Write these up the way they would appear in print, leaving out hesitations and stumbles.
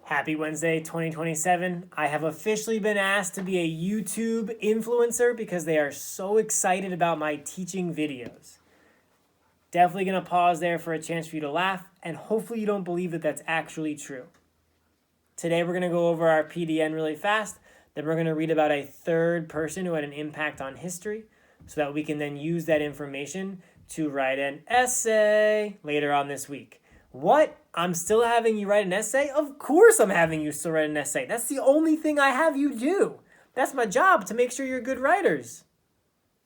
Happy Wednesday 2027. I have officially been asked to be a YouTube influencer because they are so excited about my teaching videos. Definitely going to pause there for a chance for you to laugh, and hopefully you don't believe that that's actually true. Today we're going to go over our PDN really fast, then we're going to read about a third person who had an impact on history so that we can then use that information to write an essay later on this week. What? I'm still having you write an essay? Of course I'm having you still write an essay. That's the only thing I have you do. That's my job, to make sure you're good writers.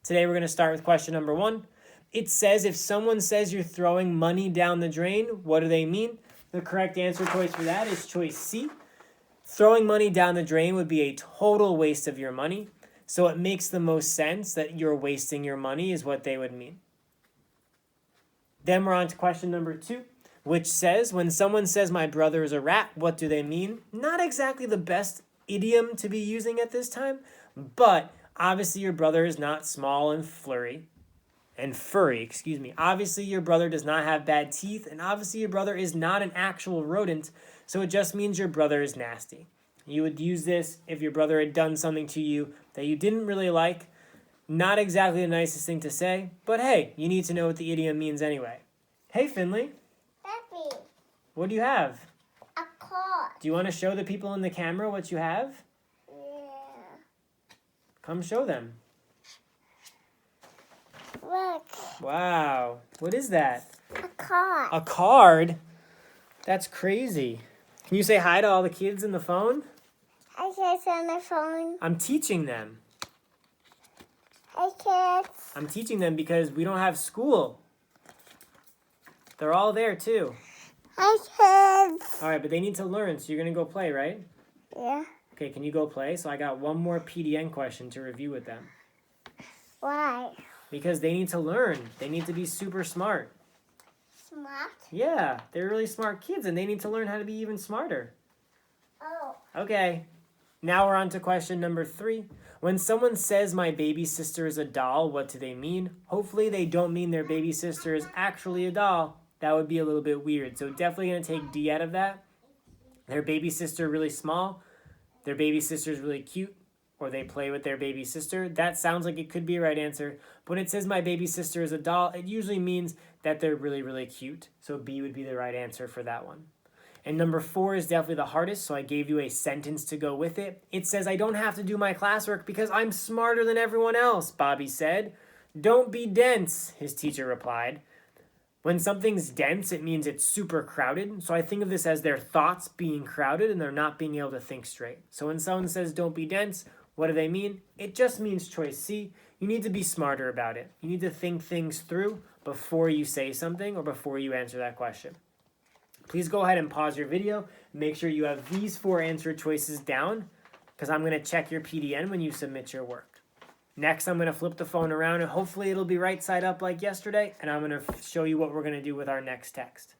Today we're going to start with question number 1. It says if someone says you're throwing money down the drain, what do they mean? The correct answer choice for that is choice C. Throwing money down the drain would be a total waste of your money. So it makes the most sense that you're wasting your money is what they would mean. Then we're on to question number 2. Which says, when someone says my brother is a rat, what do they mean? Not exactly the best idiom to be using at this time, but obviously your brother is not small and furry. Obviously your brother does not have bad teeth, and obviously your brother is not an actual rodent, so it just means your brother is nasty. You would use this if your brother had done something to you that you didn't really like. Not exactly the nicest thing to say, but hey, you need to know what the idiom means anyway. Hey, Finley. What do you have? A car. Do you want to show the people in the camera what you have? Yeah. Come show them. Look. Wow. What is that? A card. A card? That's crazy. Can you say hi to all the kids in the phone? Hi, kids on the phone. I'm teaching them. Hi, kids. I'm teaching them because we don't have school. They're all there too. Hi, kids. All right, but they need to learn, so you're going to go play, right? Yeah. Okay, can you go play? So I got one more PDN question to review with them. Why? Because they need to learn. They need to be super smart. Smart? Yeah, they're really smart kids, and they need to learn how to be even smarter. Oh. Okay, now we're on to question number 3. When someone says my baby sister is a doll, what do they mean? Hopefully they don't mean their baby sister is actually a doll. That would be a little bit weird. So definitely going to take D out of that. Their baby sister really small. Their baby sister is really cute. Or they play with their baby sister. That sounds like it could be a right answer. But when it says my baby sister is a doll, it usually means that they're really, really cute. So B would be the right answer for that one. And number 4 is definitely the hardest. So I gave you a sentence to go with it. It says, I don't have to do my classwork because I'm smarter than everyone else, Bobby said. Don't be dense, his teacher replied. When something's dense, it means it's super crowded. So I think of this as their thoughts being crowded and they're not being able to think straight. So when someone says don't be dense, what do they mean? It just means choice C. You need to be smarter about it. You need to think things through before you say something or before you answer that question. Please go ahead and pause your video. Make sure you have these 4 answer choices down because I'm going to check your PDN when you submit your work. Next, I'm going to flip the phone around and hopefully it'll be right side up like yesterday, and I'm going to show you what we're going to do with our next text.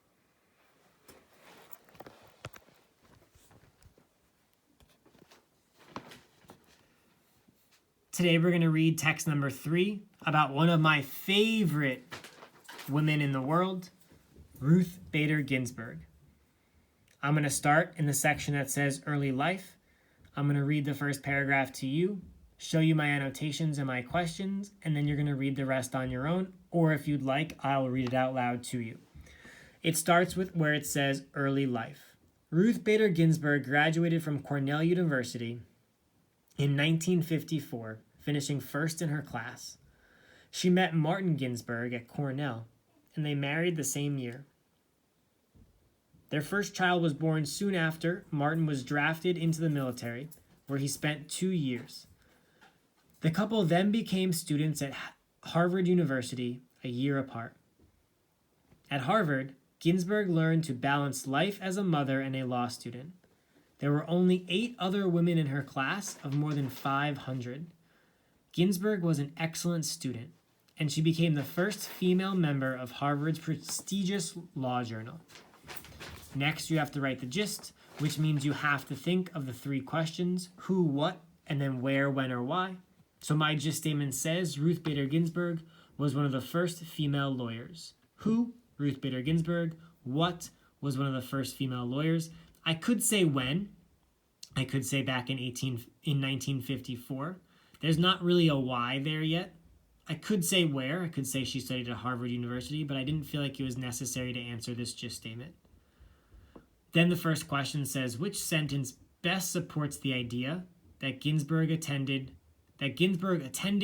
Today we're going to read text number 3 about one of my favorite women in the world, Ruth Bader Ginsburg. I'm going to start in the section that says early life. I'm going to read the first paragraph to you, show you my annotations and my questions, and then you're going to read the rest on your own, or if you'd like, I'll read it out loud to you. It starts with where it says early life. Ruth Bader Ginsburg graduated from Cornell University in 1954, finishing first in her class. She met Martin Ginsburg at Cornell, and they married the same year. Their first child was born soon after Martin was drafted into the military, where he spent 2 years. The couple then became students at Harvard University a year apart. At Harvard, Ginsburg learned to balance life as a mother and a law student. There were only 8 other women in her class of more than 500. Ginsburg was an excellent student, and she became the first female member of Harvard's prestigious law journal. Next, you have to write the gist, which means you have to think of the 3 questions, who, what, and then where, when, or why. So my gist statement says Ruth Bader Ginsburg was one of the first female lawyers. Who? Ruth Bader Ginsburg. What? Was one of the first female lawyers. I could say when. I could say back in 1954. There's not really a why there yet. I could say where. I could say she studied at Harvard University, but I didn't feel like it was necessary to answer this gist statement. Then the first question says, which sentence best supports the idea that Ginsburg attending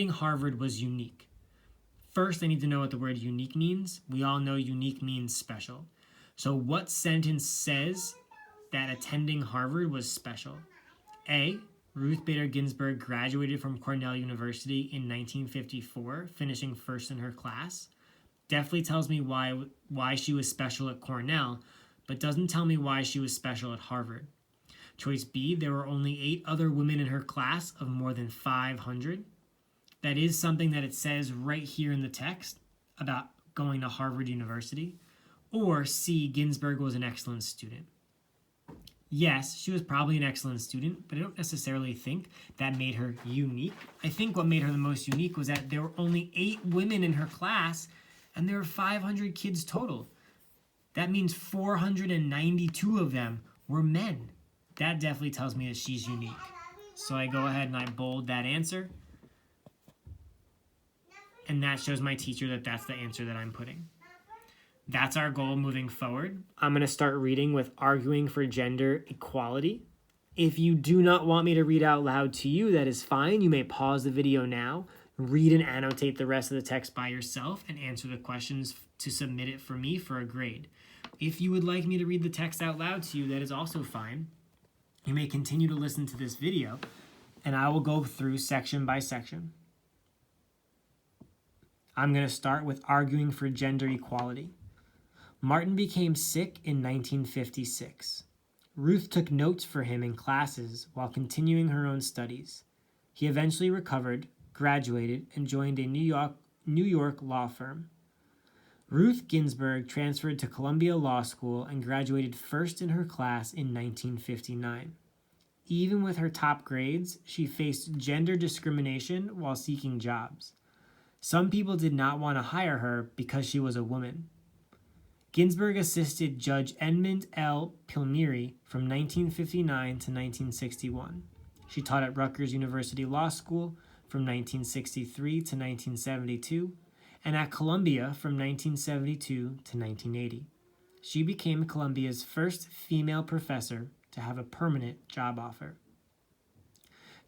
Harvard was unique? First, I need to know what the word unique means. We all know unique means special. So what sentence says that attending Harvard was special? A, Ruth Bader Ginsburg graduated from Cornell University in 1954, finishing first in her class. Definitely tells me why she was special at Cornell, but doesn't tell me why she was special at Harvard. Choice B, there were only 8 other women in her class of more than 500. That is something that it says right here in the text about going to Harvard University. Or C, Ginsburg was an excellent student. Yes, she was probably an excellent student, but I don't necessarily think that made her unique. I think what made her the most unique was that there were only 8 women in her class, and there were 500 kids total. That means 492 of them were men. That definitely tells me that she's unique. So I go ahead and I bold that answer. And that shows my teacher that that's the answer that I'm putting. That's our goal moving forward. I'm going to start reading with arguing for gender equality. If you do not want me to read out loud to you, that is fine. You may pause the video now, read and annotate the rest of the text by yourself, and answer the questions to submit it for me for a grade. If you would like me to read the text out loud to you, that is also fine. You may continue to listen to this video, and I will go through section by section. I'm going to start with arguing for gender equality. Martin became sick in 1956. Ruth took notes for him in classes while continuing her own studies. He eventually recovered, graduated, and joined a New York law firm. Ruth Ginsburg transferred to Columbia Law School and graduated first in her class in 1959. Even with her top grades, she faced gender discrimination while seeking jobs. Some people did not want to hire her because she was a woman. Ginsburg assisted Judge Edmund L. Pilmeri from 1959 to 1961. She taught at Rutgers University Law School from 1963 to 1972, and at Columbia from 1972 to 1980. She became Columbia's first female professor to have a permanent job offer.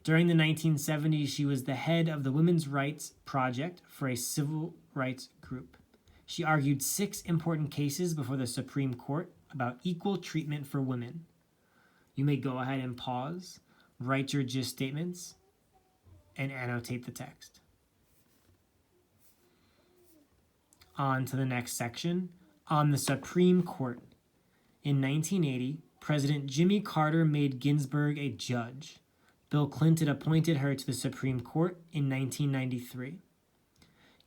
During the 1970s, she was the head of the Women's Rights Project for a civil rights group. She argued 6 important cases before the Supreme Court about equal treatment for women. You may go ahead and pause, write your gist statements, and annotate the text. On to the next section, on the Supreme Court. In 1980, President Jimmy Carter made Ginsburg a judge. Bill Clinton appointed her to the Supreme Court in 1993.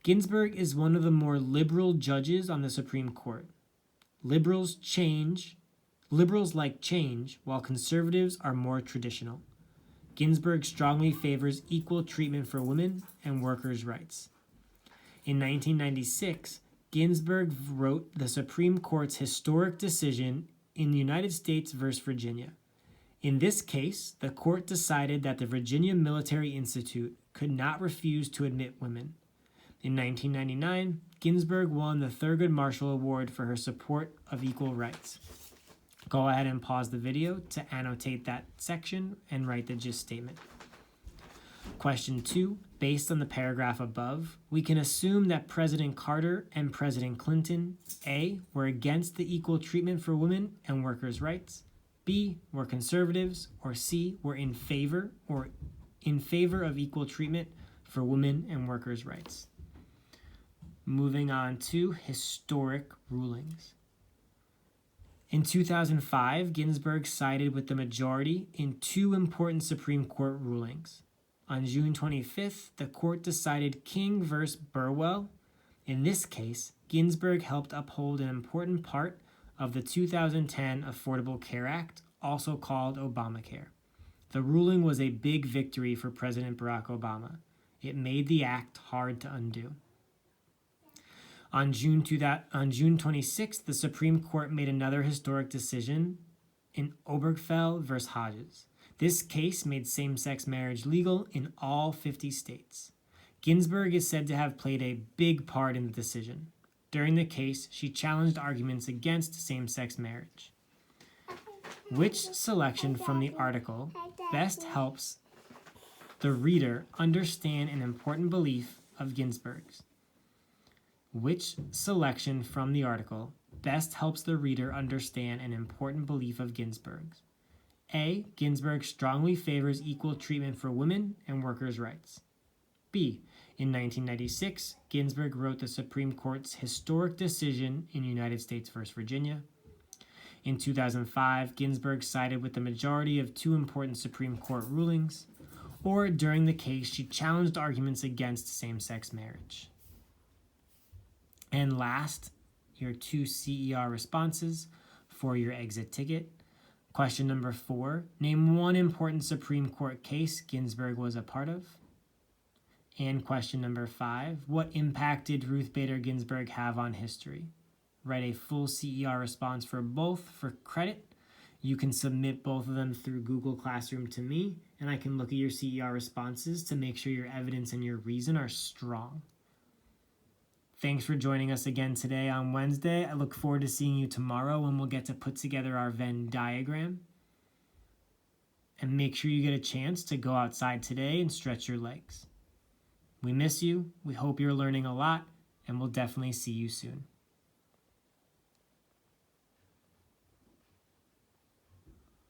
Ginsburg is one of the more liberal judges on the Supreme Court. Liberals like change, while conservatives are more traditional. Ginsburg strongly favors equal treatment for women and workers' rights. In 1996, Ginsburg wrote the Supreme Court's historic decision in the United States v. Virginia. In this case, the court decided that the Virginia Military Institute could not refuse to admit women. In 1999, Ginsburg won the Thurgood Marshall Award for her support of equal rights. Go ahead and pause the video to annotate that section and write the gist statement. Question 2, based on the paragraph above, we can assume that President Carter and President Clinton, A, were against the equal treatment for women and workers' rights, B, were conservatives, or C, were in favor of equal treatment for women and workers' rights. Moving on to historic rulings. In 2005, Ginsburg sided with the majority in 2 important Supreme Court rulings. On June 25th, the court decided King v. Burwell. In this case, Ginsburg helped uphold an important part of the 2010 Affordable Care Act, also called Obamacare. The ruling was a big victory for President Barack Obama. It made the act hard to undo. On June 26th, the Supreme Court made another historic decision in Obergefell v. Hodges. This case made same-sex marriage legal in all 50 states. Ginsburg is said to have played a big part in the decision. During the case, she challenged arguments against same-sex marriage. Which selection from the article best helps the reader understand an important belief of Ginsburg's? Which selection from the article best helps the reader understand an important belief of Ginsburg's? A. Ginsburg strongly favors equal treatment for women and workers' rights. B. In 1996, Ginsburg wrote the Supreme Court's historic decision in United States v. Virginia. In 2005, Ginsburg sided with the majority of two important Supreme Court rulings. Or during the case, she challenged arguments against same-sex marriage. And last, your 2 CER responses for your exit ticket. Question number 4, name one important Supreme Court case Ginsburg was a part of. And question number 5, what impact did Ruth Bader Ginsburg have on history? Write a full CER response for both for credit. You can submit both of them through Google Classroom to me, and I can look at your CER responses to make sure your evidence and your reason are strong. Thanks for joining us again today on Wednesday. I look forward to seeing you tomorrow when we'll get to put together our Venn diagram. And make sure you get a chance to go outside today and stretch your legs. We miss you, we hope you're learning a lot, and we'll definitely see you soon.